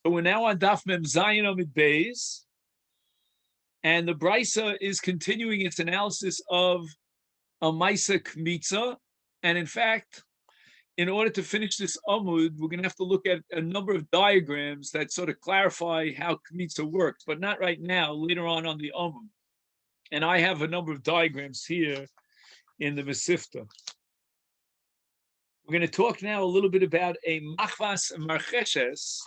So we're now on Daf Mem Zayin Amid Beis, and the Brisa is continuing its analysis of a Maisa Kmitza. And in fact, in order to finish this Amud, we're going to have to look at a number of diagrams that sort of clarify how Kmitza works, but not right now, later on the Amud. And I have a number of diagrams here in the Masechet. We're going to talk now a little bit about a Machvas and Marcheshes.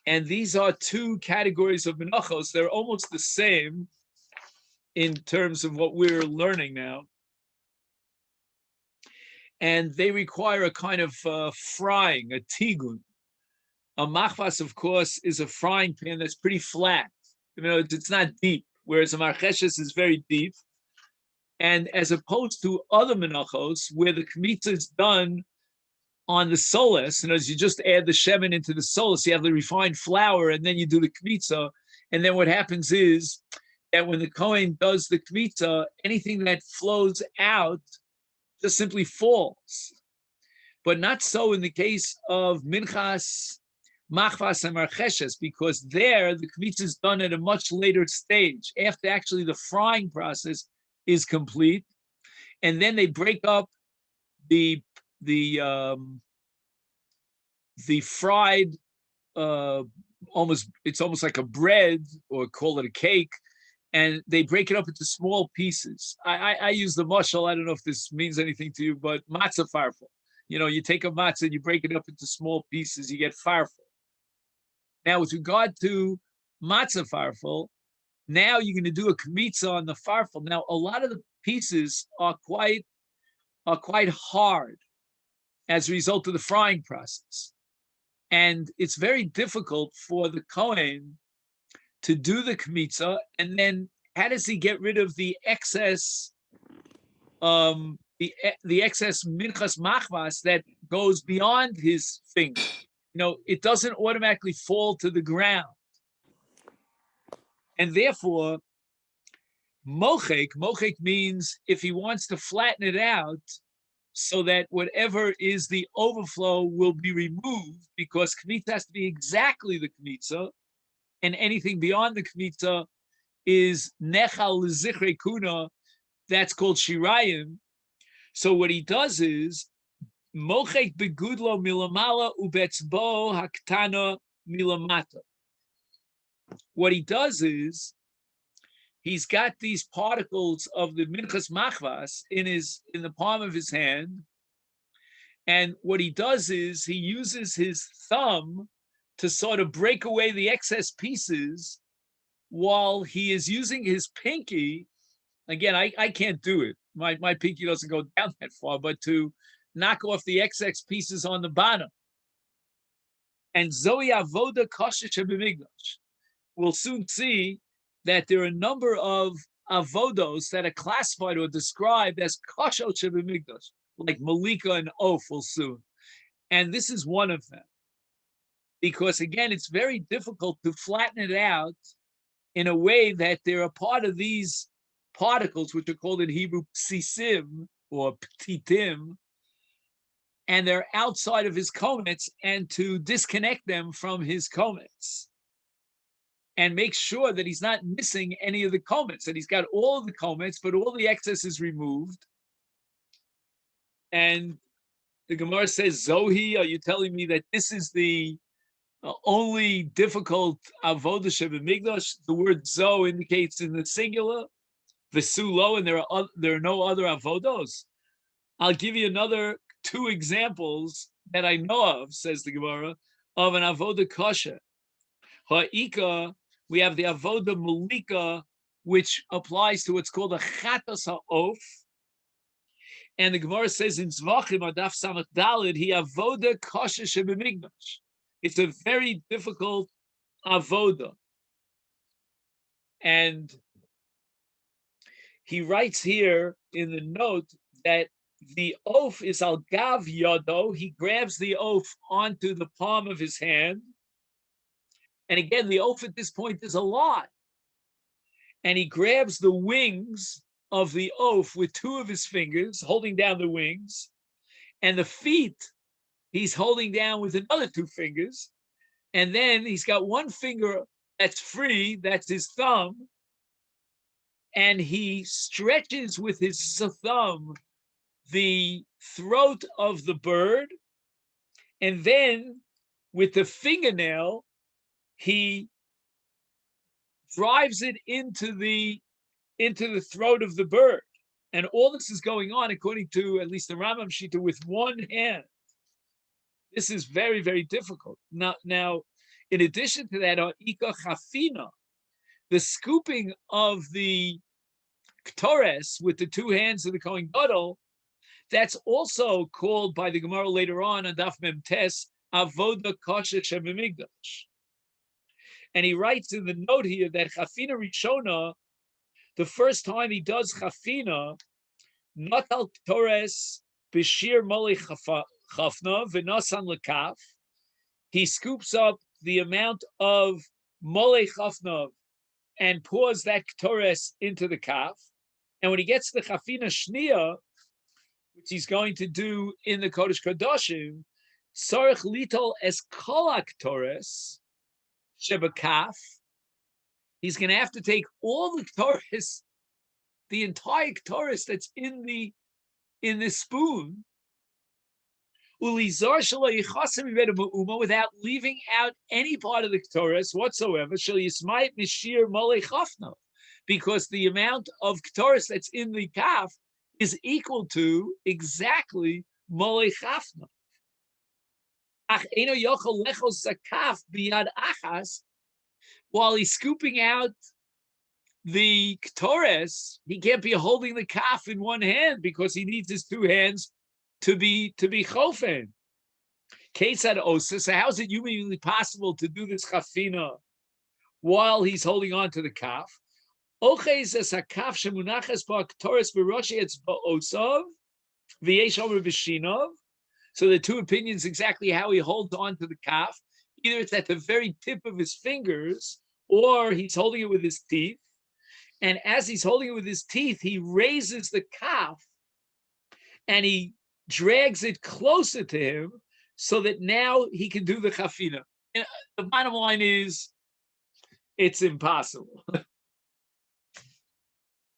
And these are two categories of menachos. They're almost the same in terms of what we're learning now. And they require a kind of frying, a tigun. A machvas, of course, is a frying pan that's pretty flat. You know, it's not deep, whereas a marcheshes is very deep. And as opposed to other menachos, where the kmitza is done on the solis, and as you just add the shemen into the solis, you have the refined flour, and then you do the kmitza. And then what happens is that when the Kohen does the kmitza, anything that flows out just simply falls. But not so in the case of minchas, machvas, and marcheshes, because there the kmitza is done at a much later stage, after actually the frying process is complete. And then they break up the fried, it's almost like a bread, or call it a cake, and they break it up into small pieces. I use the mashal. I don't know if this means anything to you, but matzah farfel. You know, you take a matzah and you break it up into small pieces, you get farfel. Now, with regard to matzah farfel, now you're going to do a kmitza on the farfel. Now, a lot of the pieces are quite hard as a result of the frying process. And it's very difficult for the Kohen to do the kmitza, and then how does he get rid of the excess, the excess minchas machvas that goes beyond his finger? You know, it doesn't automatically fall to the ground, and therefore, mochek means if he wants to flatten it out, so that whatever is the overflow will be removed, because kmitza has to be exactly the kmitza, and anything beyond the kmitza is nechal l'zichrei kuna, that's called shirayim. So what he does is mochek begudlo milamala ubetzbo haktana milamata. What he does is he's got these particles of the minchas machvas in the palm of his hand, and what he does is he uses his thumb to sort of break away the excess pieces, while he is using his pinky. Again, I can't do it. My pinky doesn't go down that far, but to knock off the excess pieces on the bottom. And Zoe Avoda Kosher Shebimigdash. We'll soon see that there are a number of avodos that are classified or described as kosher shebimigdash, like malika and oaf will soon. And this is one of them. Because again, it's very difficult to flatten it out in a way that they're a part of these particles, which are called in Hebrew psisim or ptitim, and they're outside of his komets, and to disconnect them from his komets and make sure that he's not missing any of the komets, that he's got all of the komets, but all the excess is removed. And the Gemara says, Zohi, are you telling me that this is the only difficult avodah shebimigdash? The word zo indicates in the singular, v'sulo, and there are no other avodos. I'll give you another two examples that I know of, says the Gemara, of an avodah kosher. Ha'ika, we have the avodah malika, which applies to what's called a chatas ha'of. And the Gemara says in Zvachim Adaf Samach Dalid, he avodah kosher shebimigdash. It's a very difficult avodah. And he writes here in the note that the oaf is al gav yado. He grabs the oaf onto the palm of his hand. And again, the oaf at this point is alive. And he grabs the wings of the oaf with two of his fingers, holding down the wings. And the feet he's holding down with another two fingers. And then he's got one finger that's free, that's his thumb, and he stretches with his thumb the throat of the bird, and then with the fingernail, he drives it into the throat of the bird. And all this is going on, according to at least the Rambam Shita, with one hand. This is very, very difficult. Now, in addition to that, Ika Chafina, the scooping of the Ktores with the two hands of the Kohen Gadol, that's also called by the Gemara later on Daf Mem Tes, Avoda Kosher Shemimigdash. And he writes in the note here that Chafina Rishona, the first time he does Chafina, Natal Ktores Bishir Moli Chafna V'Nasan Lekaf, he scoops up the amount of Moli Chafna and pours that Ktores into the kaf. And when he gets the Chafina Shnia, which he's going to do in the Kodesh Kodashim, Sarich Litol Es Kolak Ktores Shebakaf, he's going to have to take all the Ktores, the entire Ktores that's in the spoon, without leaving out any part of the Ktores whatsoever, because the amount of Ktores that's in the kaf is equal to exactly Molei Chafna. While he's scooping out the Ktores, he can't be holding the kaf in one hand because he needs his two hands to be chofen. Kesad osa. So how is it humanly possible to do this chafina while he's holding on to the kaf? Oches es hakaf shemunachas ba'ktoris b'roshi etz ba'osav v'yesh omer b'shinov. So the two opinions exactly how he holds on to the kaf. Either it's at the very tip of his fingers, or he's holding it with his teeth. And as he's holding it with his teeth, he raises the kaf and he drags it closer to him so that now he can do the chafina. And the bottom line is, it's impossible.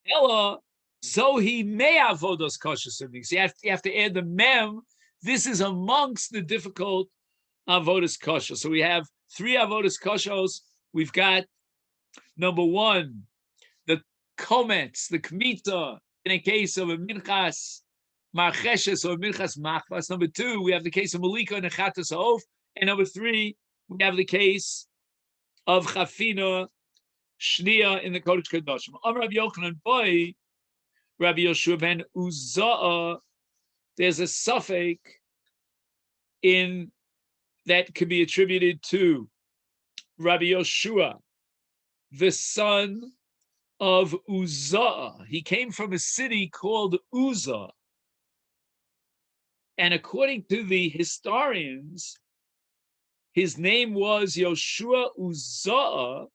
Ella, Zohi may avodos kosher siblings. You have to add the mem. This is amongst the difficult avodos kosher. So we have three avodos koshos. We've got number one, the komets, the kmita, in a case of a minchas marcheshes or minchas machvas. Number two, we have the case of malika and echatas ha'of. And number three, we have the case of chafina shnia in the Kodesh Kodashim. Rabbi Yochanan boy, Rabbi Yoshua ben Uzzah, there's a suffix in that could be attributed to Rabbi Yoshua, the son of Uzzah. He came from a city called Uzzah. And according to the historians, his name was Yoshua Uzzah,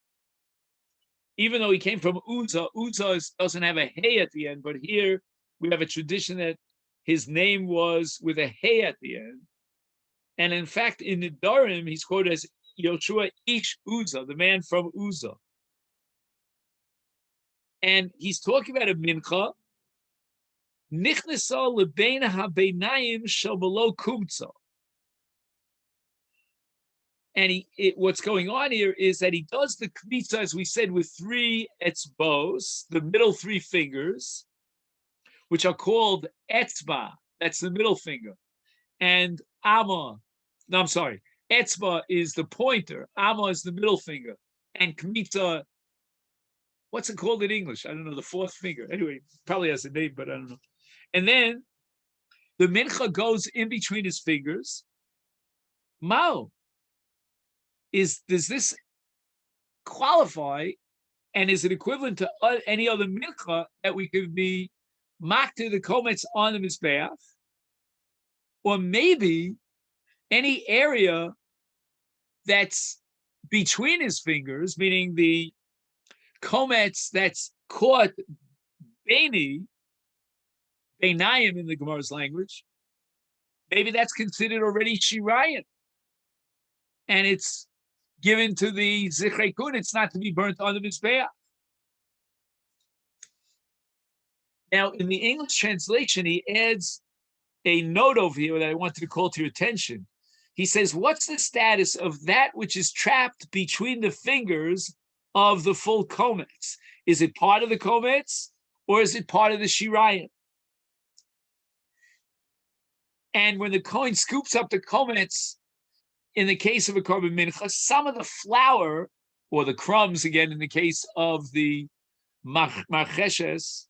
even though he came from Uzzah. Uzzah doesn't have a hey at the end, but here we have a tradition that his name was with a hey at the end. And in fact, in the Nedarim, he's quoted as Yoshua Ish Uzzah, the man from Uzzah. And he's talking about a mincha, Nichnesa lebein habeinayim shel below kumtza. And what's going on here is that he does the kmitza, as we said, with three etzbos, the middle three fingers, which are called etzba, that's the middle finger, and ama, no, I'm sorry, etzba is the pointer, ama is the middle finger, and kmitza, what's it called in English? I don't know, the fourth finger. Anyway, probably has a name, but I don't know. And then the mincha goes in between his fingers. Mao, does this qualify, and is it equivalent to any other mincha that we could be makter the komets on the mizbeach, or maybe any area that's between his fingers, meaning the komets that's caught beinayim in the Gemara's language, maybe that's considered already shirayan, and it's given to the Zichrei Kun. It's not to be burnt on the Mizbeach. Now, in the English translation, he adds a note over here that I wanted to call to your attention. He says, what's the status of that which is trapped between the fingers of the full kometz? Is it part of the kometz or is it part of the shirayim? And when the Kohen scoops up the kometz, in the case of a korban mincha, some of the flour, or the crumbs, again, in the case of the marcheshes,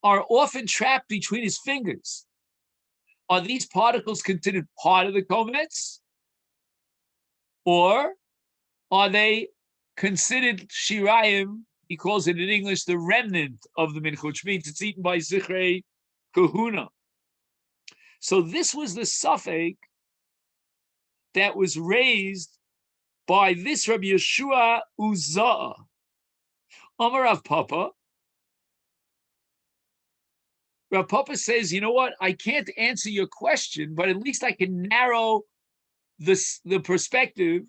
are often trapped between his fingers. Are these particles considered part of the kometz? Or are they considered shirayim? He calls it in English the remnant of the mincha, which means it's eaten by zichrei kahuna. So this was the suffix that was raised by this Rabbi Yeshua Uzah. Amar Rav Papa. Rav Papa says, you know what? I can't answer your question, but at least I can narrow the perspective.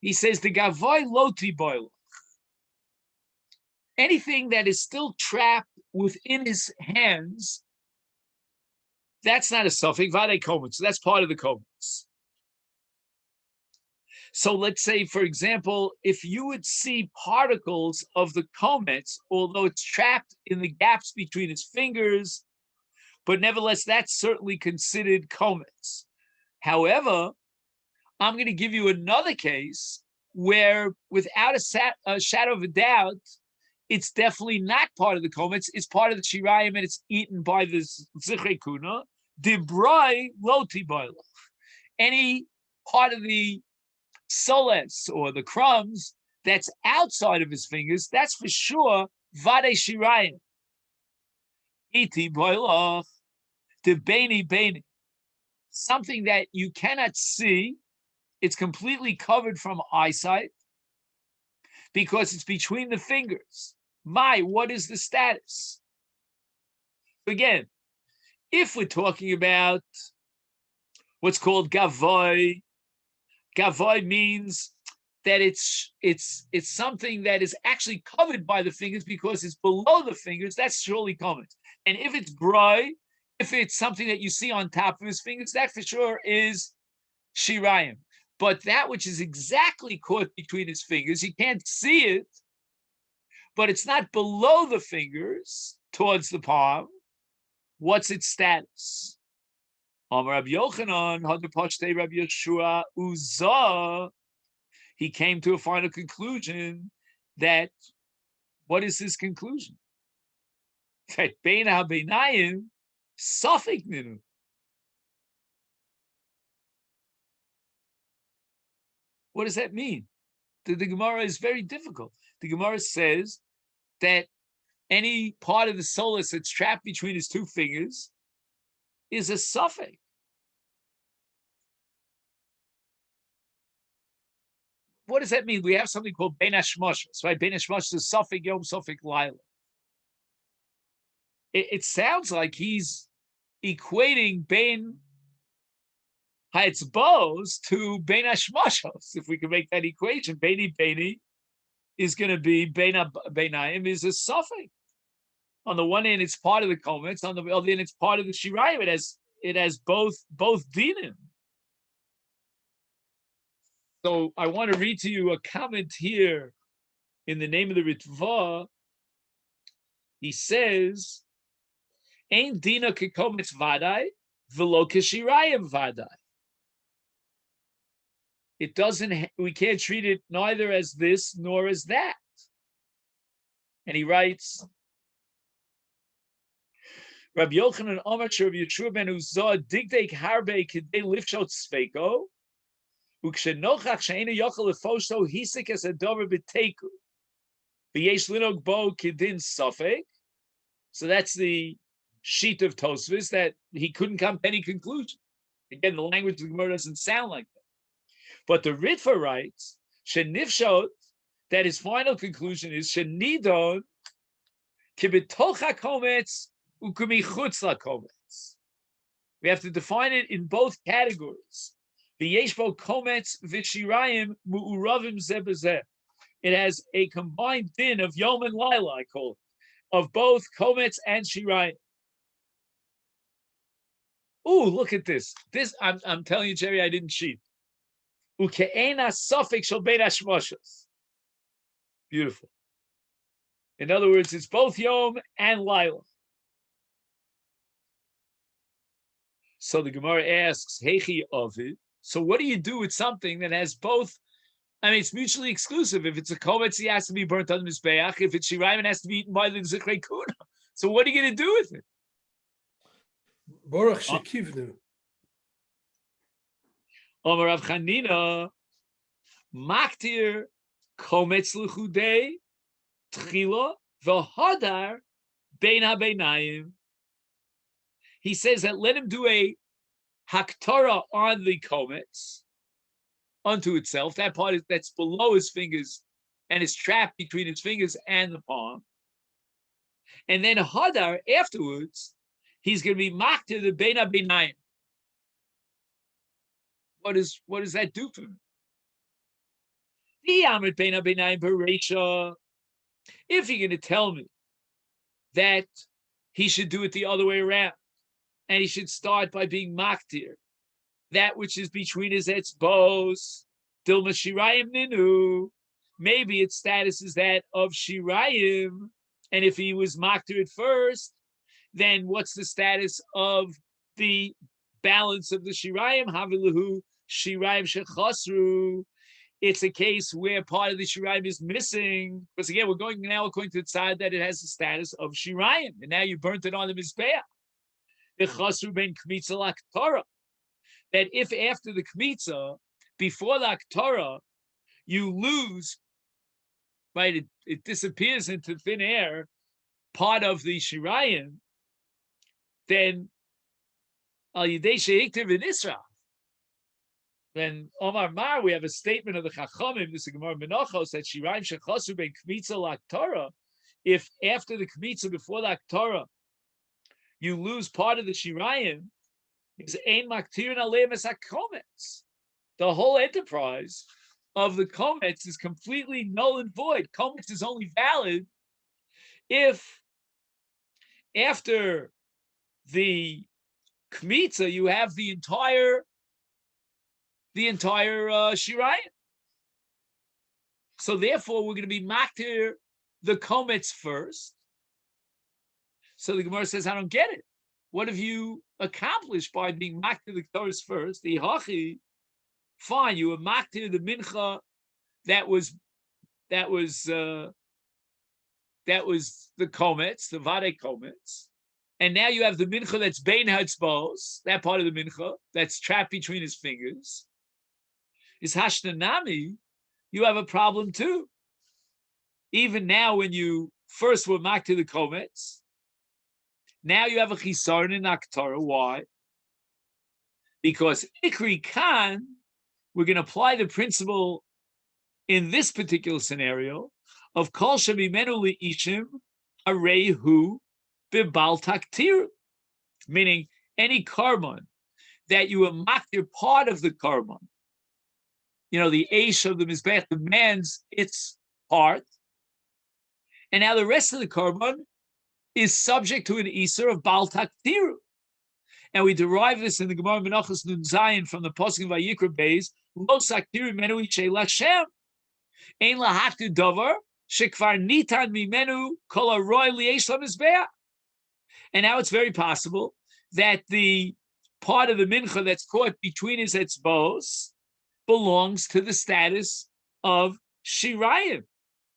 He says, the Gavoy Loti Boil. Anything that is still trapped within his hands, that's not a suffix, Vade Kometz. So that's part of the Kometz. So let's say, for example, if you would see particles of the kometz, although it's trapped in the gaps between his fingers, but nevertheless, that's certainly considered kometz. However, I'm going to give you another case where, without a shadow of a doubt, it's definitely not part of the kometz, it's part of the shirayim, and it's eaten by the zichrei kuna. Dibroi lo tiboilach. Any part of the soles or the crumbs that's outside of his fingers, that's for sure vade shirayim. Iti boilach de beni. Something that you cannot see, it's completely covered from eyesight because it's between the fingers. What is the status? Again, if we're talking about what's called gavoy, gavoy means that it's something that is actually covered by the fingers because it's below the fingers. That's surely common. And if it's broi, if it's something that you see on top of his fingers, that for sure is shirayim. But that which is exactly caught between his fingers, you can't see it, but it's not below the fingers towards the palm. What's its status? Rabbi Yochanan, Rabbi Yeshua Uzah, he came to a final conclusion that, what is his conclusion? That Bein HaBeinayim Safek Ninu. What does that mean? The Gemara is very difficult. The Gemara says that any part of the solus that's trapped between his two fingers is a safek. What does that mean? We have something called Bein HaShmoshos, right? Bein HaShmoshos is safek Yom, safek Laila. It sounds like he's equating Bein HaEtzbos to Bein HaShmoshos. If we can make that equation, Beini is going to be Bein HaBeinayim is a safek. On the one hand, it's part of the kometz. On the other hand, it's part of the shirayim. It has both dinim. So I want to read to you a comment here in the name of the Ritva. He says, "Ein dina kekometz vadai, v'lo keshirayim vadai." It doesn't. We can't treat it neither as this nor as that. And he writes, Rabbi Yochanan Omer Rabbi Yeshua ben Uzah digdek harbe kidei lifshot sveiko ukshenochach she'ena yochel lefosho hisik es adover b'teiku v'yesh linog bo kidin safek. So that's the sheet of Tosfos that he couldn't come to any conclusion. Again, the language of the Gemara doesn't sound like that. But the Ritva writes shenifshot that his final conclusion is shenidon kibitoch hakometz. We have to define it in both categories. The Yeshbo Kometz Vishirayim Mu'uravim Zebezeh. It has a combined din of Yom and Lila, I call it, of both Kometz and Shirayim. Ooh, look at this. This I'm telling you, Jerry, I didn't cheat. Uke'ena suffix shel bein hashmoshos. Beautiful. In other words, it's both Yom and Lila. So the Gemara asks, Hechi Ovid. So what do you do with something that has both? I mean, it's mutually exclusive. If it's a kometz, it has to be burnt on the mizbeach. If it's shirayim, it has to be eaten by the zikrei kuna. So what are you going to do with it? Baruch Shekivnu. Omar Rav Chanina, maktir kometz l'chudei tchila v'hadar bein haBeinayim. He says that let him do a haktara on the kometz unto itself. That part that's below his fingers and is trapped between his fingers and the palm. And then hadar afterwards, he's going to be maktir the bein haBeinayim. What does that do for him? If you're going to tell me that he should do it the other way around, and he should start by being maktir, that which is between his etzbos, dilma shirayim ninu, maybe its status is that of shirayim, and if he was maktir at first, then what's the status of the balance of the shirayim? Havilahu shirayim shechasru. It's a case where part of the shirayim is missing, because again, we're going now according to the side that it has the status of shirayim, and now you burnt it on the mizbeach. The chasru ben kmitza l'aktorah. That if after the kmitza, before the aktorah, you lose, right? It disappears into thin air, part of the shirayim, then al yidei sheiktiv in Israel. Then Omar Mar, we have a statement of the Chachamim, this is Gemara Menachos, that shirayim shechasu ben kmitza l'aktorah. If after the kmitza, before the aktorah, you lose part of the shirayim, is ein maktirin aleim es hakometz. The whole enterprise of the kometz is completely null and void. Kometz is only valid if after the kmitza you have the entire shirayim. So therefore, we're going to be maktir the kometz first. So the Gemara says, I don't get it. What have you accomplished by being maktir the Torahs first? The hachi, fine, you were maktir the mincha that was the kometz, the vade kometz, and now you have the mincha that's bein hatzbos, that part of the mincha that's trapped between his fingers. Is hashnanami, you have a problem too. Even now, when you first were maktir the kometz, now you have a chisaron in Aktorah. Why? Because Ikri Khan, we're going to apply the principle in this particular scenario of Kol Shemimenu Li'ishim Arehu Bibal Taktir, meaning any carbon that you maktir part of the carbon, the Eish of the Mizbech demands its part, and now the rest of the carbon is subject to an Isur of Bal Taktiru. And we derive this in the Gemara Menachos Nun Zayin from the Pasuk of Vayikra Beis, Lo Saktiru Menu Ichei Lashem, Ein Lahaktu Dover, Shekvar Nitan Mimenu Kol Aroi Liesh LaMizbeach. And now it's very possible that the part of the mincha that's caught between his etzbos belongs to the status of shirayim.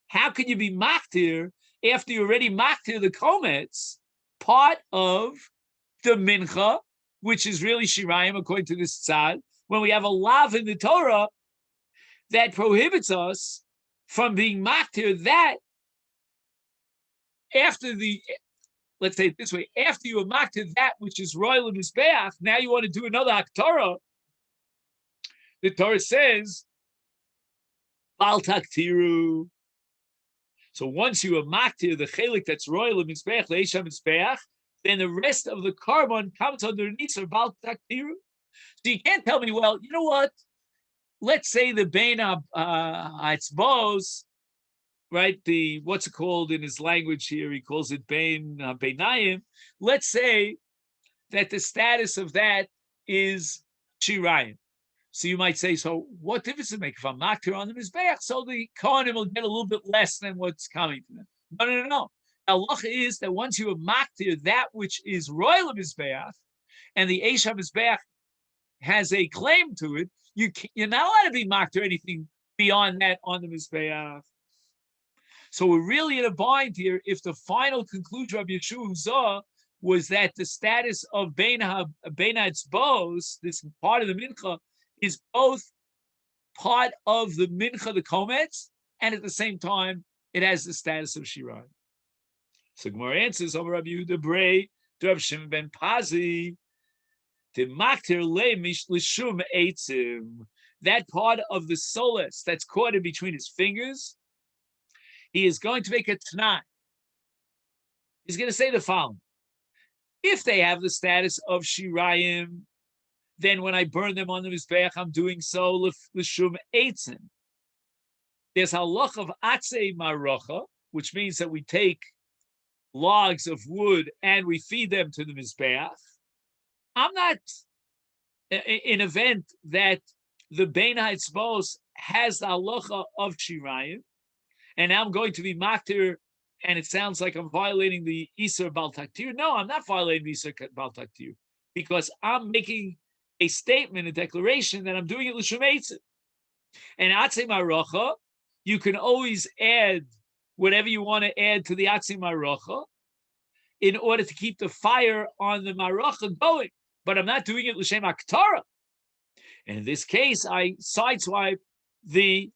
How can you be maktir after you already maktir the kometz, part of the mincha, which is really shirayim according to this tzad, when we have a lav in the Torah that prohibits us from being maktir that after the, let's say it this way, after you have maktir that which is royal in mizbeach, now you want to do another haktorah. The Torah says, Bal taktiru. So once you have maktir the chelik that's royal in mizbeach, leisham mizbeach, then the rest of the carbon comes underneath of Bal taktiru. So you can't tell me, well, you know what? Let's say the Bein Ha'atzmos, right? The what's it called in his language here? He calls it Bein Beinayim. Let's say that the status of that is Shirayim. So you might say, so what difference does it make if I'm maktir on the Mizbeach? So the Kohanim will get a little bit less than what's coming to them. No. Allah is that once you have maktir that which is royal Mizbeach, and the Eish Mizbeach has a claim to it, you're not allowed to be maktir anything beyond that on the Mizbeach. So we're really in a bind here if the final conclusion of Yeshua Zah was that the status of Bein Ha'atzmos, this part of the Mincha, is both part of the Mincha, the Kometz, and at the same time, it has the status of Shirayim. So Gemara answers, Amar Rabbi Yehuda Brei, Rav Shimon ben Pazi, the Maktir le Lishum Eitzim, that part of the solace that's caught in between his fingers, he is going to make a Tanai. He's going to say the following. If they have the status of Shirayim, then when I burn them on the Mizbeach, I'm doing so l'shum eitzim. There's halach of atzei marocha, which means that we take logs of wood and we feed them to the Mizbeach. I'm not in event that the Bein Ha'atzmos has the halacha of Shirayim, and I'm going to be maktir, and it sounds like I'm violating the Isur Bal Taktir. No, I'm not violating the Isur Bal Taktir, because I'm making a statement, a declaration that I'm doing it l'shum eitzim. And atzei marocha, you can always add whatever you want to add to the atzei marocha in order to keep the fire on the marocha going. But I'm not doing it l'shem aktara. And in this case, I sideswipe the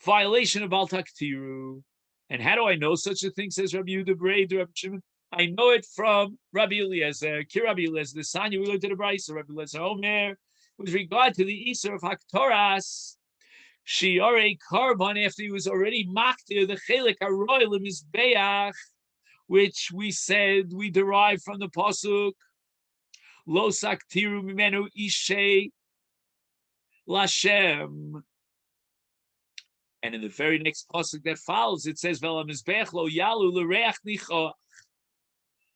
violation of Bal Taktiru. And how do I know such a thing, says Rabbi Yehuda Brei, Rabbi Shimon? I know it from Rabbi Eliezer, Rabbi Eliezer, the Sanya, we looked at the Brisa, Rabbi Eliezer Omer, with regard to the Isur of Haktoras, Shiore Karban, after he was already maktir, the Chelik HaRoyal Mizbeach, which we said we derived from the Pasuk, Lo Saktiru Mimenu Ishe Lashem. And in the very next pasuk that follows, it says, "Vela mizbech lo yalu l'reach nichoach."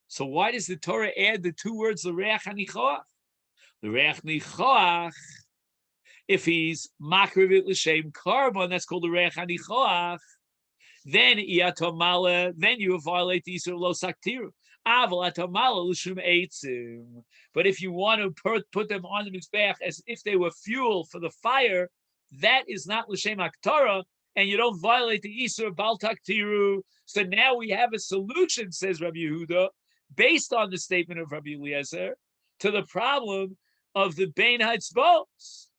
So why does the Torah add the two words l'reach nichoach? L'reach nichoach. If he's makrivit l'shem carbon, that's called l'reach nichoach. Then iatomala. Then you violate the isur lo saktiru. Aval atomala l'shum eitzim. But if you want to put them on the mizbech as if they were fuel for the fire, that is not l'shem aktara. And you don't violate the Isur Bal Taktiru. So now we have a solution, says Rabbi Yehuda, based on the statement of Rabbi Eliezer, to the problem of the Bein Ha'atzmos.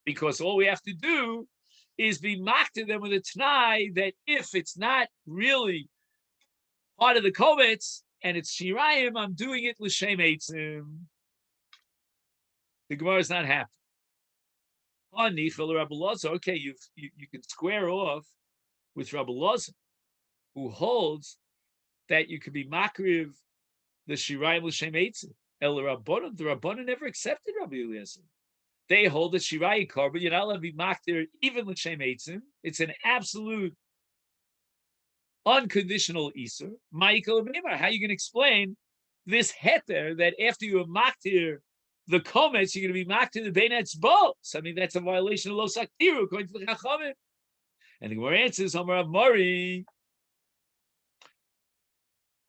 Because all we have to do is be maktir them with a t'nai that if it's not really part of the kovetz and it's Shirayim, I'm doing it l'shem eitzim. The Gemara is not happy. Okay, you can square off with Rabbi Loza, who holds that you could be makriv the Shirayim l'shem eitzim. El Rabbanon, the Rabbanon never accepted Rabbi Eliezer. They hold that Shirayim carbon, you're not allowed to be maktir even l'shem eitzim. It's an absolute unconditional isur. How you can explain this heter that after you have maktir the comments, you're going to be maktir the Bein Ha'atzmos? I mean, that's a violation of lo saktiru according to the Chachamim. And the Gemara answers, Amar Rav Mari,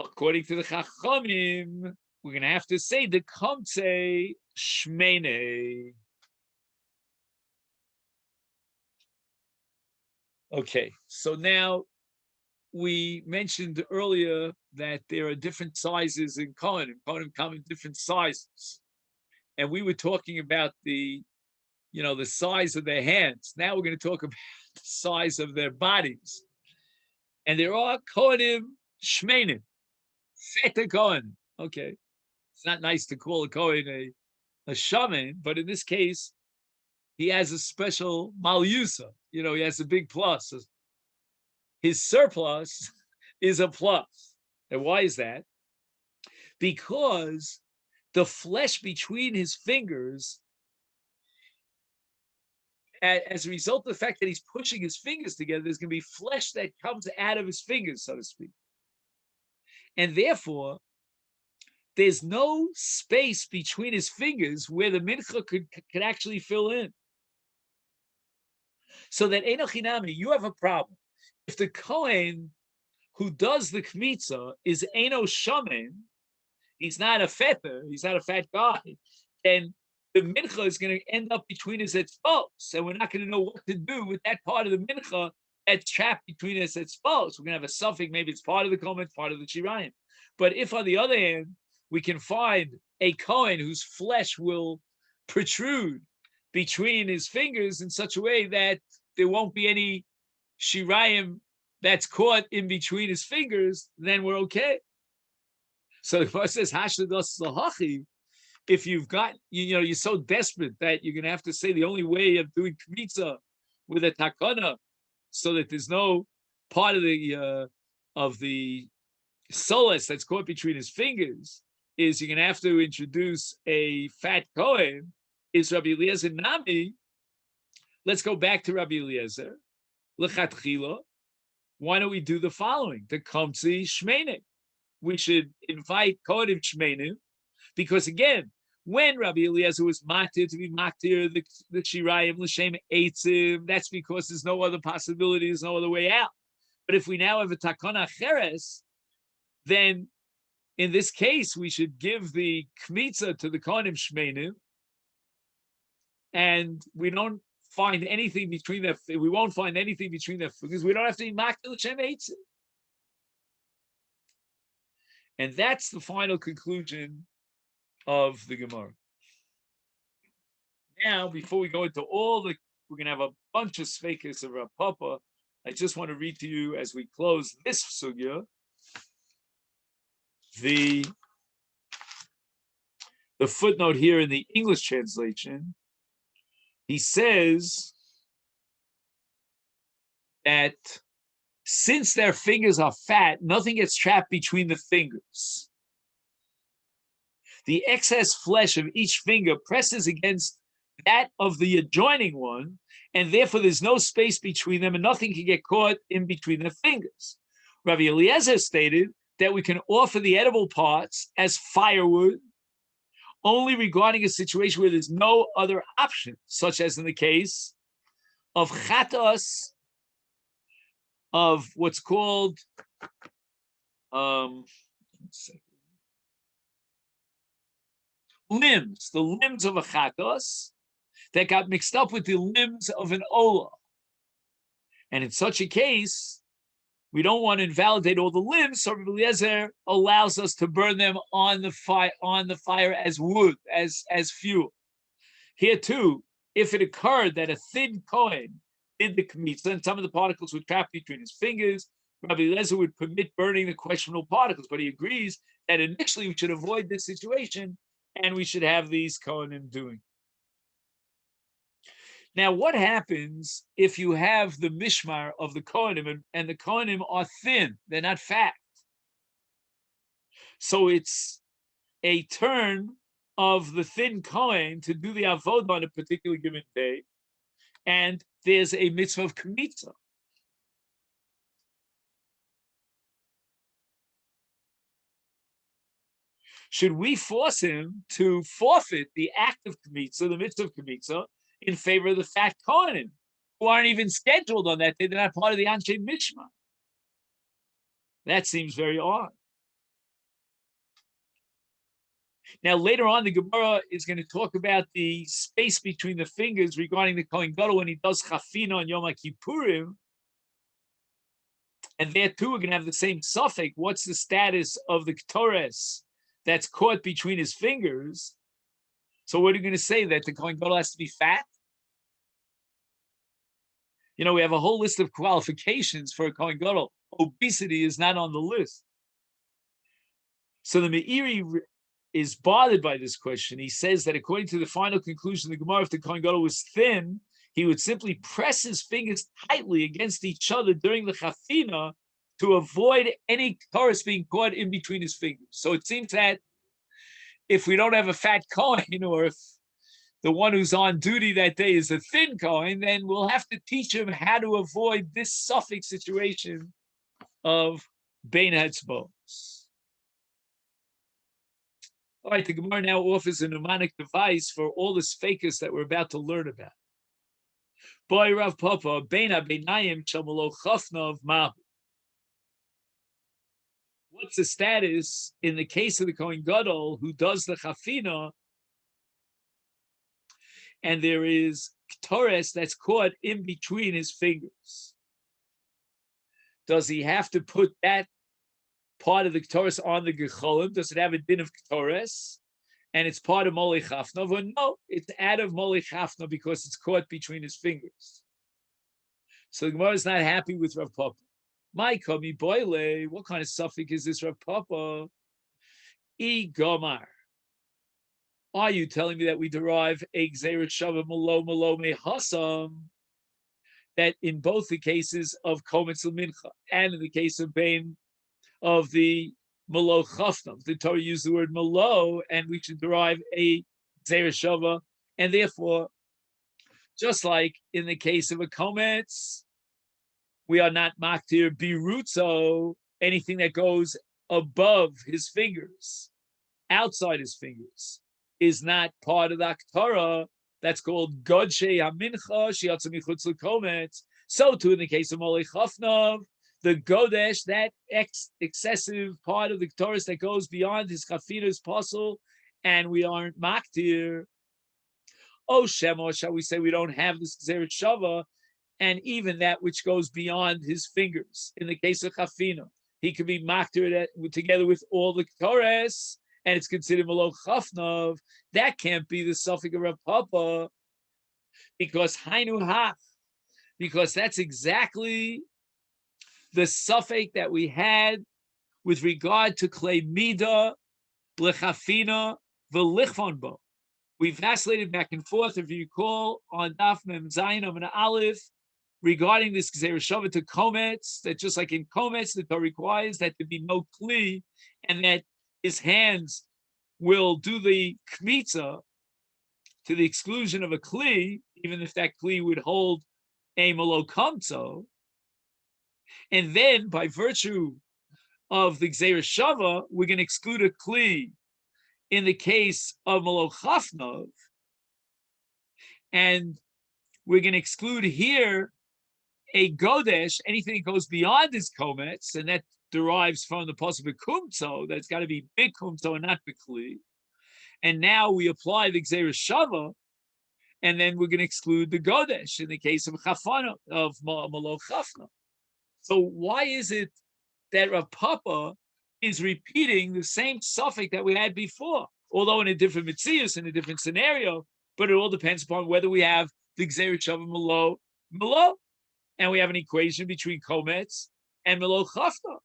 according to the Chachamim, we're going to have to say the Kamtze Shmeine. Okay, so now we mentioned earlier that there are different sizes in Kohanim. Kohanim come in different sizes. And we were talking about the size of their hands. Now we're going to talk about the size of their bodies. And there are Kohanim Shmenim, Feta Kohanim. Okay. It's not nice to call a Kohen a shaman, but in this case, he has a special malyusa. He has a big plus. His surplus is a plus. And why is that? Because the flesh between his fingers, as a result of the fact that he's pushing his fingers together, there's going to be flesh that comes out of his fingers, so to speak. And therefore, there's no space between his fingers where the mincha could actually fill in. So that Enochinami, you have a problem. If the Kohen who does the kmitza is Eno Shaman, he's not a fetter, he's not a fat guy, then the mincha is going to end up between his etzbos, and we're not going to know what to do with that part of the mincha that's trapped between his etzbos. We're going to have a suffix, maybe it's part of the Kohen, part of the Shirayim. But if, on the other hand, we can find a Kohen whose flesh will protrude between his fingers in such a way that there won't be any Shirayim that's caught in between his fingers, then we're okay. So the Gemara says, Hashdados Lahachi, if you've got, you're so desperate that you're going to have to say the only way of doing kmitza with a takana, so that there's no part of the solace that's caught between his fingers, is you're going to have to introduce a fat Kohen, is Rabbi Eliezer Nami. Let's go back to Rabbi Eliezer. L'chatchila, why don't we do the following? The Kamtzi Shmenim. We should invite Kohanim Shmenim, because again, when Rabbi Eliezer was matir to be matir the Shirayim L'Shem Eitzim, that's because there's no other possibility, there's no other way out. But if we now have a Takana Cheres, then in this case, we should give the Kmitza to the Kohanim Shmenim, and we don't find anything between their, we won't find anything between their fingers. We don't have to be matir L'Shem Eitzim. And that's the final conclusion of the Gemara. Now, before we go into all the, we're going to have a bunch of sveikas of Rav Papa. I just want to read to you as we close this sugya, the footnote here in the English translation. He says that since their fingers are fat, nothing gets trapped between the fingers. The excess flesh of each finger presses against that of the adjoining one, and therefore there's no space between them, and nothing can get caught in between their fingers. Rabbi Eliezer stated that we can offer the edible parts as firewood only regarding a situation where there's no other option, such as in the case of chatas, of what's called limbs, the limbs of a chatos that got mixed up with the limbs of an olah. And in such a case, we don't want to invalidate all the limbs, so Rabbi Eliezer allows us to burn them on the fire as wood, as fuel. Here too, if it occurred that a thin Kohen did the kmitza and some of the particles would trap between his fingers, Rabbi Eliezer would permit burning the questionable particles, but he agrees that initially we should avoid this situation and we should have these Kohanim doing. Now, what happens if you have the mishmar of the Kohanim and the Kohanim are thin, they're not fat? So it's a turn of the thin Kohen to do the avodah on a particular given day, and there's a mitzvah of kmitza. Should we force him to forfeit the act of kmitza, the mitzvah of kmitza, in favor of the fat Kohanim, who aren't even scheduled on that day? They're not part of the Anshe Mishma. That seems very odd. Now, later on, the Gemara is going to talk about the space between the fingers regarding the Kohen Gadol when he does chafina on Yom Kippurim. And there, too, we're going to have the same suffix. What's the status of the Ketores that's caught between his fingers? So what are you going to say, that the Kohen Gadol has to be fat? We have a whole list of qualifications for a Kohen Gadol. Obesity is not on the list. So the Meiri is bothered by this question. He says that according to the final conclusion of the Gemara, if the Kohen Gadol was thin, he would simply press his fingers tightly against each other during the chafina to avoid any Ketores being caught in between his fingers. So it seems that if we don't have a fat Kohen, or if the one who's on duty that day is a thin Kohen, then we'll have to teach him how to avoid this suffix situation of Bein Hetzbos. All right, the Gemara now offers a mnemonic device for all the sfekas that we're about to learn about. Boy Rav Papa, Beina Beinayim Shamalo Chafnav Mahu. What's the status in the case of the Kohen Gadol who does the chafina, and there is ktores that's caught in between his fingers? Does he have to put that part of the ktores on the gecholim? Does it have a din of ktores? And it's part of Molei Chafna? Well, no, it's out of Molei Chafna because it's caught between his fingers. So the Gemara is not happy with Rav Papa. My kami boile, what kind of suffix is this, Rav Papa? E gomar. Are you telling me that we derive a gzeirat shava malo me hasam? That in both the cases of kometz mincha and in the case of Bain of the malo chafna, the Torah used the word malo, and we should derive a gzeirat shava, and therefore, just like in the case of a kometz, we are not maktir birutzo, anything that goes above his fingers, outside his fingers, is not part of the Aktorah. That's called Godshe HaMincha Shiatza Michutz L'Kometz. So too in the case of Molei Chafnav, the Godesh, that excessive part of the Ktoris that goes beyond his Chafina's puzzle, and we aren't maktir. Oh Shema, shall we say we don't have this Gzeret Shava, and even that which goes beyond his fingers. In the case of Chafina, he could be maktir together with all the Ktores, and it's considered Malo Chafnav. That can't be the suffix of Rav Papa, because Hainu Hach, because that's exactly the suffix that we had with regard to Klei Mida, Lechafina, V'Lichvonbo. We vacillated back and forth, if you recall, on Daf Mem Zayin and Aleph, regarding this Gzeiras Shava to Kometz, that just like in Kometz, the Torah requires that there be no Kli, and that his hands will do the Kmitza to the exclusion of a Kli, even if that Kli would hold a Malo Kamtzo. And then, by virtue of the Gzeiras Shava, we're going to exclude a Kli in the case of Malo Chafnav, and we're going to exclude here a Godesh, anything that goes beyond his Kometz, and that derives from the pasuk Kumtzo, that's got to be big Kumtzo and not Bikli. And now we apply the Gzeiras Shava, and then we're going to exclude the Godesh in the case of Chafana, of Malo Chafna. So why is it that Rav Papa is repeating the same suffix that we had before, although in a different mitzias, in a different scenario? But it all depends upon whether we have the Gzeirat Shava Malo, and we have an equation between Kometz and Malo Chafna.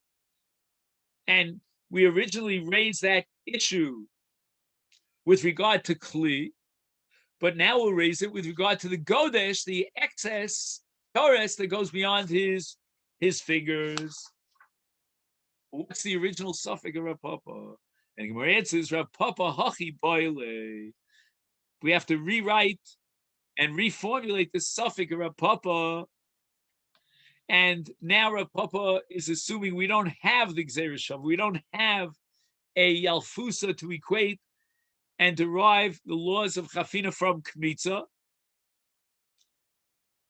And we originally raised that issue with regard to Kli, but now we'll raise it with regard to the Godesh, the excess Torres that goes beyond his fingers. What's the original suffix of Rav Papa? And Gemara answers, Rav Papa hachi boile. We have to rewrite and reformulate the suffix of Rav Papa. And now Rav Papa is assuming we don't have the Gzeiras Shava. We don't have a Yalfusa to equate and derive the laws of Chafina from Kmitza.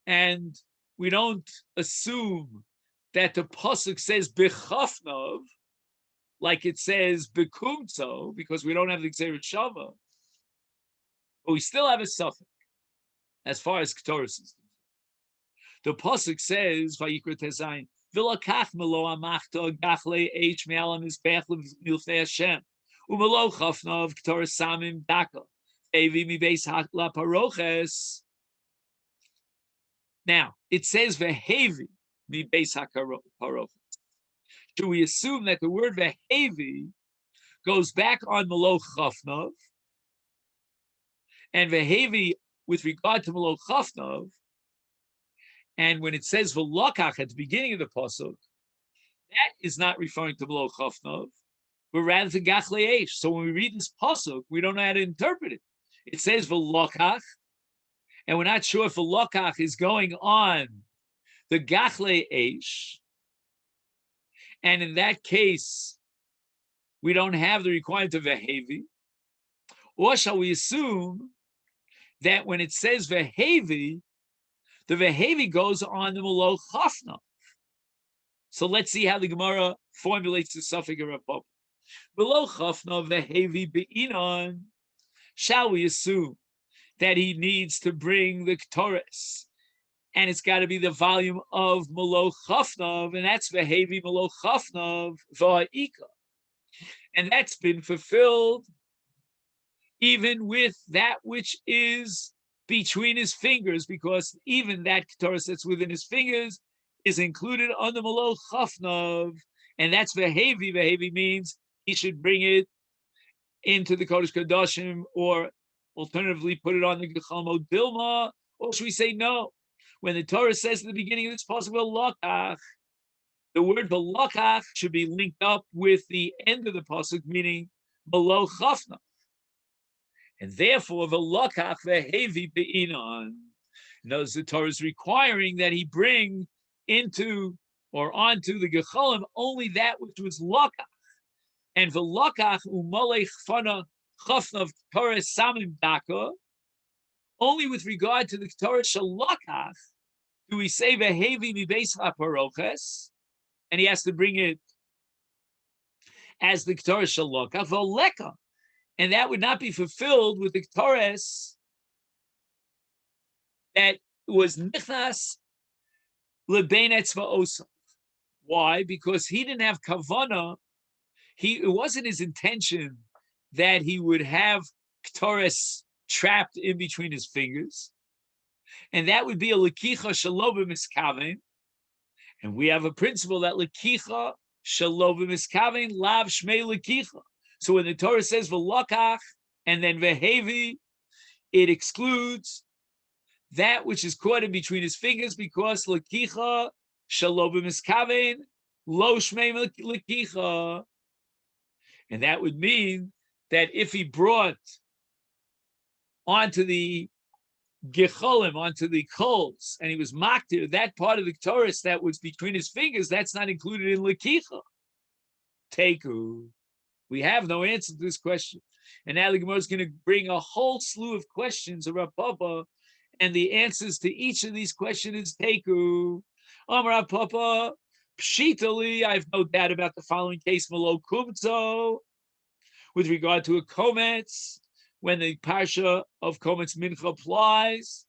And we don't assume that the pasuk says bechafnav, like it says bekumtzo, because we don't have the Gzeirat Shava. But we still have a suffix as far as Ktoris is concerned. The pasuk says vayikra tezayin v'lakach melo amachta gachle h me'alam mizbech milfei Hashem u'melo chafnav Ktoris samim daka evi mibeis hakla paroches. Now it says vehevi mibeis hakaroches. Do we assume that the word vehevi goes back on melo chafnav, and vehevi with regard to melo chafnav? And when it says v'lakach at the beginning of the pasuk, that is not referring to Melo Chafnav. but rather to Gachle Eish. So when we read this pasuk, we don't know how to interpret it. It says V'lokach, and we're not sure if V'lokach is going on the Gachle Eish. And in that case, we don't have the requirement of Vehevi. Or shall we assume that when it says Vehevi, the Vehevi goes on the Melo Chafna? So let's see how the Gemara formulates the suffix of Rapop. Below Chafna Vehevi Be'inon, shall we assume that he needs to bring the Ketores, and it's got to be the volume of Melo Chafnav, and that's Vehevi Melo Chafnav Va'ika. And that's been fulfilled even with that which is between his fingers, because even that Ketores that's within his fingers is included on the Melo Chafnav, and that's Vehevi. Vehevi means he should bring it into the Kodesh Kodashim, or alternatively put it on the Gechamo Dilma, or should we say no? When the Torah says at the beginning of this possible Lokach, the word Velokach should be linked up with the end of the pasuk, meaning Melo Chafna. And therefore, Velokach Vehevi Be'inon. Notice the Torah is requiring that he bring into or onto the Gecholim only that which was Lokach. And Velokach Umalech Fana Chafna of Torah Samim Daka, only with regard to the Torah Shalokach do we say Vehevi Mibeis HaParoches, and he has to bring it as the Torah Shalokach Voleka, and that would not be fulfilled with the Torah that was Nichnas Lebein Etzva Osav. Why? Because he didn't have Kavana. It wasn't his intention that he would have Ktores trapped in between his fingers. And that would be a Lekicha Shaloba Miskaven. And we have a principle that Lekicha Shaloba Miskaven Lav Shmei Lekicha. So when the Torah says V'lokach and then Vehevi, it excludes that which is caught in between his fingers, because Lekicha Shaloba Miskaven Lo Shmei Lekicha. And that would mean that if he brought onto the Gecholim, onto the coals, and he was maktir, that part of the Torah that was between his fingers, that's not included in Lekicha. Teku. We have no answer to this question. And now the Gemara is going to bring a whole slew of questions of Rav Papa, and the answers to each of these questions is Teku. Rav Papa, Pshitali, I have no doubt about the following case, Malo Kumto, with regard to a Kometz, when the Parsha of Kometz Mincha applies,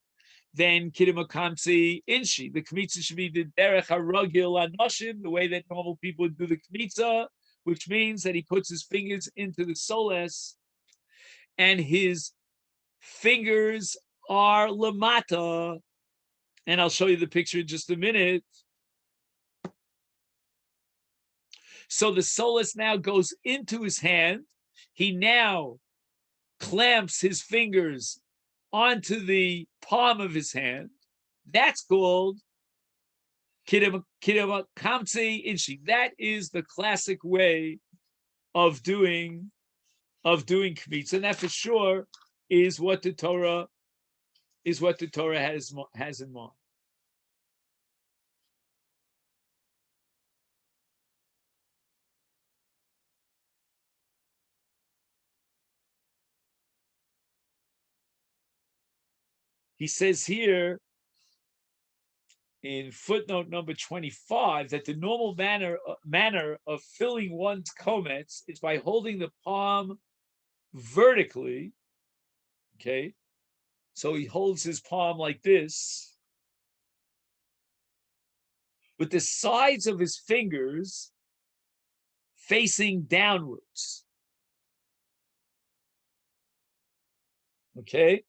then Kidima Kamsi Inshi. The Kmitza should be the Derech HaRagil Anoshim, the way that normal people would do the Kmitza, which means that he puts his fingers into the soles, and his fingers are Lamata. And I'll show you the picture in just a minute. So the soles now goes into his hand. He now clamps his fingers onto the palm of his hand. That's called Kidama Kamtse Inshi. That is the classic way of doing kmitz, and that for sure is what the Torah has in mind. He says here in footnote number 25 that the normal manner of filling one's komets is by holding the palm vertically. Okay, so he holds his palm like this, with the sides of his fingers facing downwards. Okay.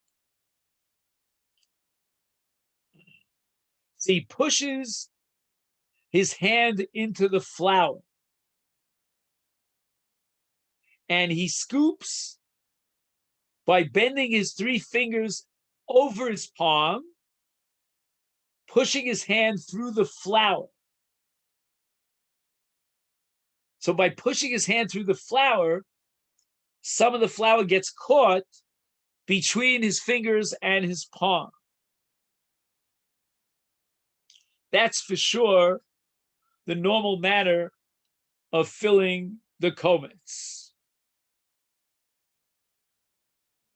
So he pushes his hand into the flour, and he scoops by bending his three fingers over his palm, pushing his hand through the flour. So by pushing his hand through the flour, some of the flour gets caught between his fingers and his palm. That's for sure the normal manner of filling the komets.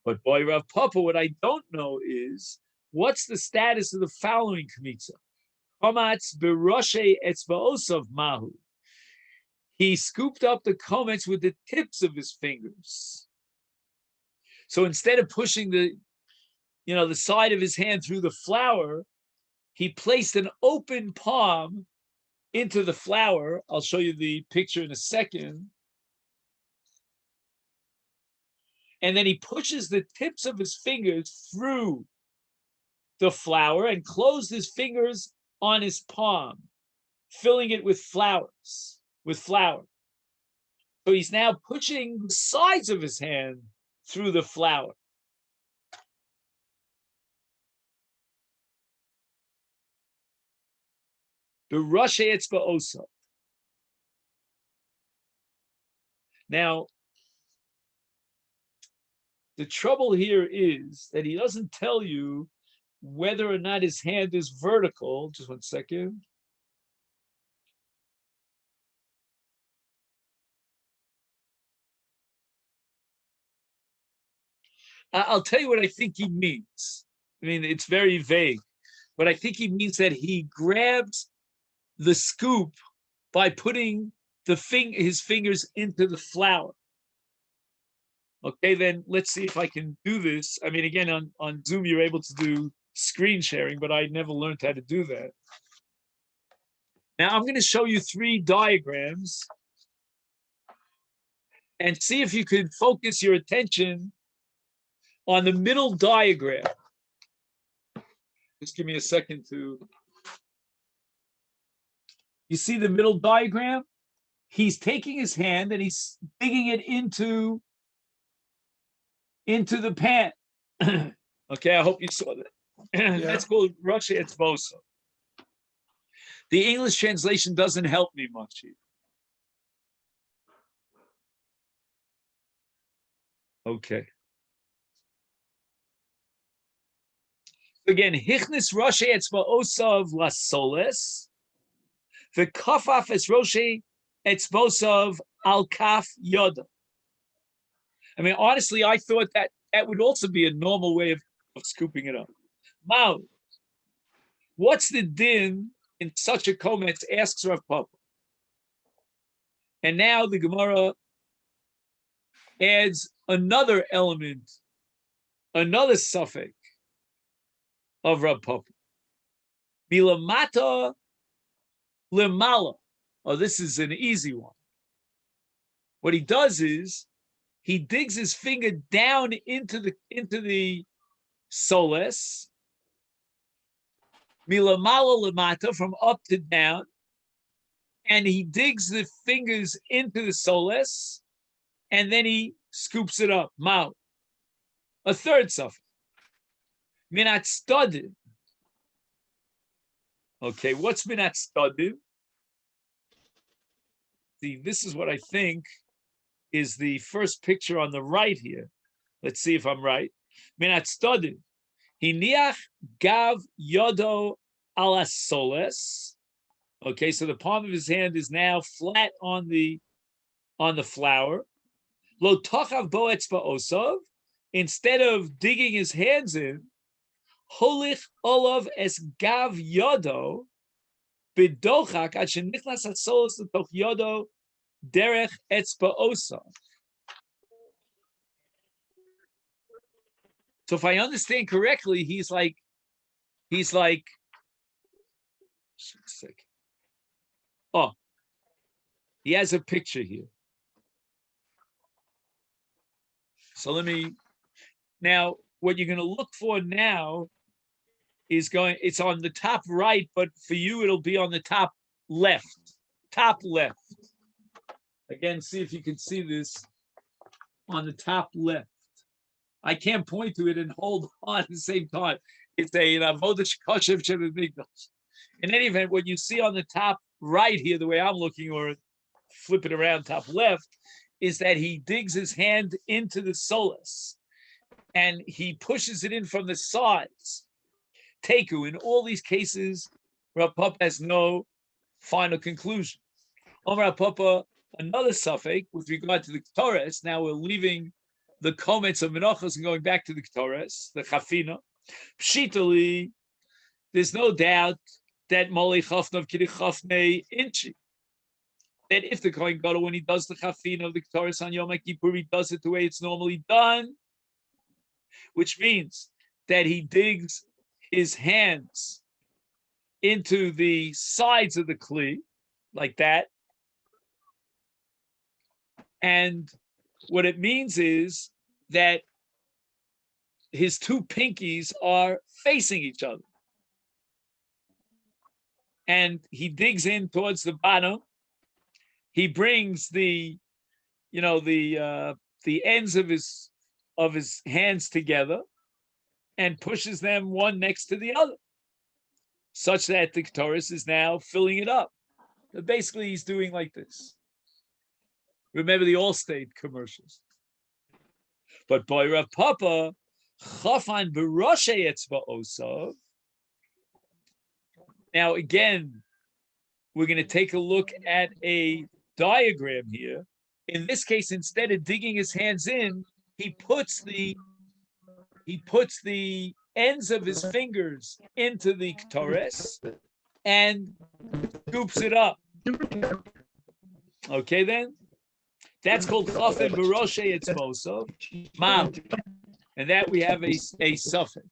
But boy, Rav Papa, what I don't know is what's the status of the following kmitza? Komatz beroshe etzbaosov mahu. He scooped up the komets with the tips of his fingers. So instead of pushing the side of his hand through the flour, he placed an open palm into the flour. I'll show you the picture in a second. And then he pushes the tips of his fingers through the flour and closed his fingers on his palm, filling it with flour. So he's now pushing the sides of his hand through the flour. The Rosh Etzba Osa. Now, the trouble here is that he doesn't tell you whether or not his hand is vertical. Just 1 second. I'll tell you what I think he means. I mean, it's very vague, but I think he means that he grabs the scoop by putting his fingers into the flour. Okay, then let's see if I can do this. I mean, again, on Zoom, you're able to do screen sharing, but I never learned how to do that. Now, I'm going to show you 3 diagrams and see if you could focus your attention on the middle diagram. Just give me a second to... You see the middle diagram? He's taking his hand and he's digging it into the pan. Okay, I hope you saw that. Yeah. That's called Rosh Etzbosa. The English translation doesn't help me much here. Okay. Again, Hichnis Rosh Etzbosav Lasoles, the Kafaf es Rosh Etzbosav Al Kaf Yoda. I mean, honestly, I thought that would also be a normal way of scooping it up. Mao, what's the din in such a kometz? Asks Rav Papa. And now the Gemara adds another element, another suffix of Rav Papa. Milamata lemala. Oh, this is an easy one. What he does is he digs his finger down into the soles, milamala lemata, from up to down, and he digs the fingers into the soles, and then he scoops it up. Mao. A third suffix. Minat studim. Okay, what's minat studim? See, this is what I think is the first picture on the right here. Let's see if I'm right. Minat studim. Hiniach gav yodo ala soles. Okay, so the palm of his hand is now flat on the flour. Lo tochav bo etzba osov. Instead of digging his hands in, holich olav es gav yodo bidochak ad shenichnas hatsolos letoch yodo derech etzba osov. So if I understand correctly, he's like, oh, he has a picture here. So now what you're going to look for now is it's on the top right, but for you, it'll be on the top left. Again, see if you can see this on the top left. I can't point to it and hold on at the same time. It's a Vodesh Koshev Shebemigdash. In any event, what you see on the top right here, the way I'm looking, or flip it around top left, is that he digs his hand into the solace and he pushes it in from the sides. Teku, in all these cases, Rav Papa has no final conclusion. Rav Papa, another suffix with regard to the Ketores. Now we're leaving the comments of Menachos and going back to the Ketores, the Chafina. Pshitali, there's no doubt that Molei Chafnav Kiri Chafnei Inchi. That if the Kohen Gadol, when he does the Chafina of the Ketores on Yom Kippur, he does it the way it's normally done, which means that he digs his hands into the sides of the Kli, like that. And what it means is that his two pinkies are facing each other. And he digs in towards the bottom. He brings the ends of his hands together and pushes them one next to the other, such that the Ketores is now filling it up. But basically, he's doing like this. Remember the Allstate commercials. But by Rav Papa, Chafan Baroshe Etzba'osav. Now, again, we're going to take a look at a diagram here. In this case, instead of digging his hands in, he puts the ends of his fingers into the Ketores and scoops it up. Okay, then? That's called Chafin Baroshe Etzbosov, Mam. And that we have a suffix.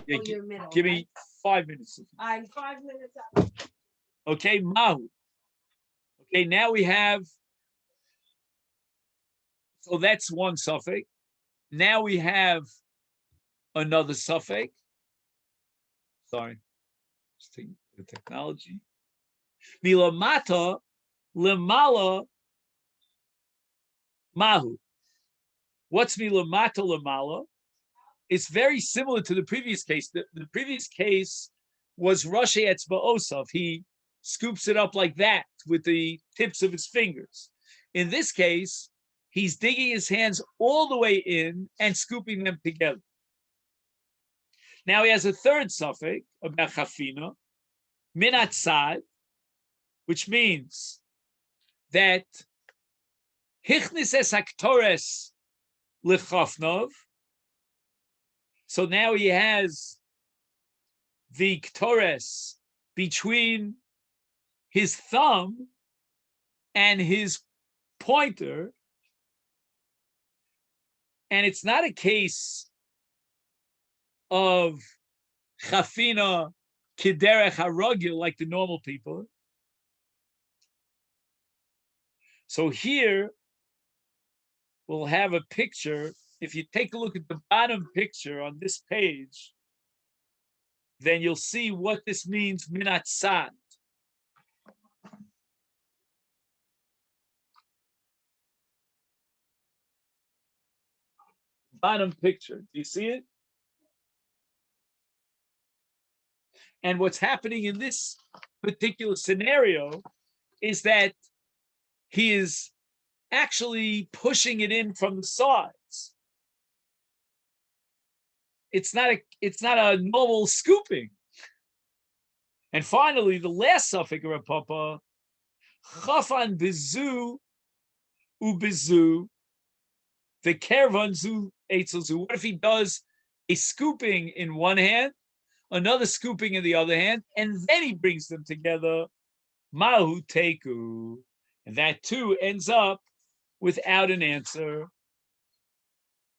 Yeah, give me 5 minutes. I'm 5 minutes up. Okay, Mahu. Okay, now we have, so that's one suffix. Now we have another suffix. Sorry, just taking the technology. Milamata, lemala, mahu. What's milamata, lemala? It's very similar to the previous case. The previous case was Rashi Etzba'osav. He scoops it up like that with the tips of his fingers. In this case, he's digging his hands all the way in and scooping them together. Now he has a third suffix about chafina, minatzad, which means that hichnis es haktores lechafnov. So now he has the ktores between his thumb and his pointer. And it's not a case of chafina kiderech haragil like the normal people. So here we'll have a picture. If you take a look at the bottom picture on this page, then you'll see what this means, minat sad. Bottom picture, do you see it? And what's happening in this particular scenario is that he is actually pushing it in from the sides. It's not a normal scooping. And finally, the last suffix of Papa, chafan bizu ubizu, the kervan zu etzelzu. What if he does a scooping in one hand, another scooping in the other hand, and then he brings them together? Mahu teku. And that too ends up without an answer.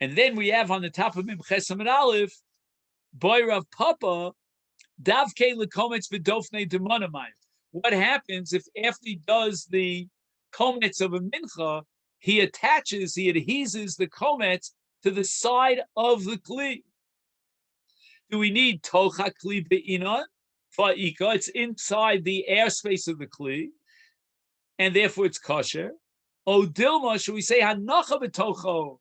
And then we have on the top of Mimches Amid Aleph, Boy Rav Papa, Davke lekomets v'dofnei demonamai. What happens if after he does the komets of a mincha, he adheses the komets to the side of the kli? Do we need tocha kli be'inon? Fa'ika, it's inside the airspace of the kli, and therefore it's kosher. O dilma, should we say hanacha b'tocho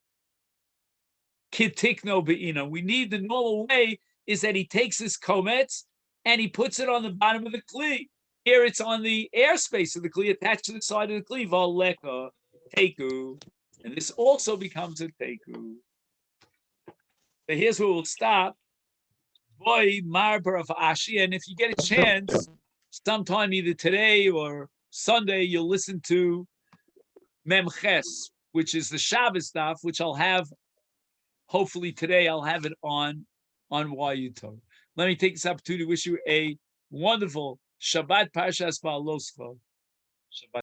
kitikno be'inon? We need the normal way is that he takes his kometz and he puts it on the bottom of the kli. Here it's on the airspace of the kli, attached to the side of the kli. Valeka teku, and this also becomes a teku. So here's where we'll stop. Boy, marber of ashi, and if you get a chance, sometime either today or Sunday, you'll listen to Memches, which is the Shabbos stuff, which I'll have. Hopefully today, I'll have it on YuTube. Let me take this opportunity to wish you a wonderful Shabbat Parshas Ba'aloscha. Shabbat.